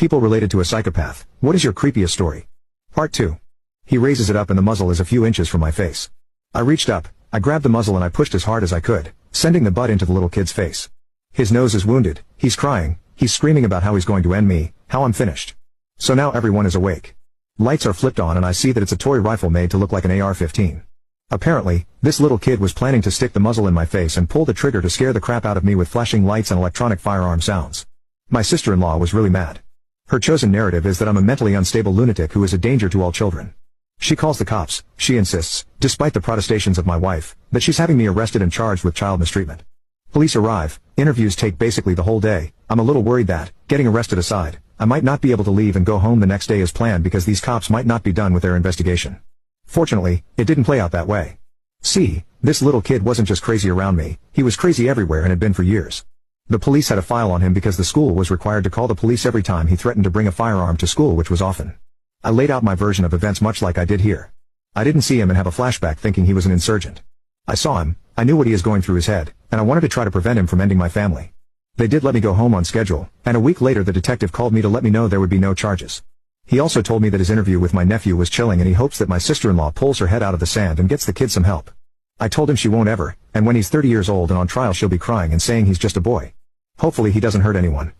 People related to a psychopath. What is your creepiest story? Part 2. He raises it up and the muzzle is a few inches from my face. I reached up, I grabbed the muzzle and I pushed as hard as I could, sending the butt into the little kid's face. His nose is wounded, he's crying, he's screaming about how he's going to end me, how I'm finished. So now everyone is awake. Lights are flipped on and I see that it's a toy rifle made to look like an AR-15. Apparently, this little kid was planning to stick the muzzle in my face and pull the trigger to scare the crap out of me with flashing lights and electronic firearm sounds. My sister-in-law was really mad. Her chosen narrative is that I'm a mentally unstable lunatic who is a danger to all children. She calls the cops, she insists, despite the protestations of my wife, that she's having me arrested and charged with child mistreatment. Police arrive, interviews take basically the whole day. I'm a little worried that, getting arrested aside, I might not be able to leave and go home the next day as planned because these cops might not be done with their investigation. Fortunately, it didn't play out that way. See, this little kid wasn't just crazy around me, he was crazy everywhere and had been for years. The police had a file on him because the school was required to call the police every time he threatened to bring a firearm to school, which was often. I laid out my version of events much like I did here. I didn't see him and have a flashback thinking he was an insurgent. I saw him, I knew what he is going through his head, and I wanted to try to prevent him from ending my family. They did let me go home on schedule, and a week later the detective called me to let me know there would be no charges. He also told me that his interview with my nephew was chilling and he hopes that my sister-in-law pulls her head out of the sand and gets the kid some help. I told him she won't ever, and when he's 30 years old and on trial she'll be crying and saying he's just a boy. Hopefully he doesn't hurt anyone.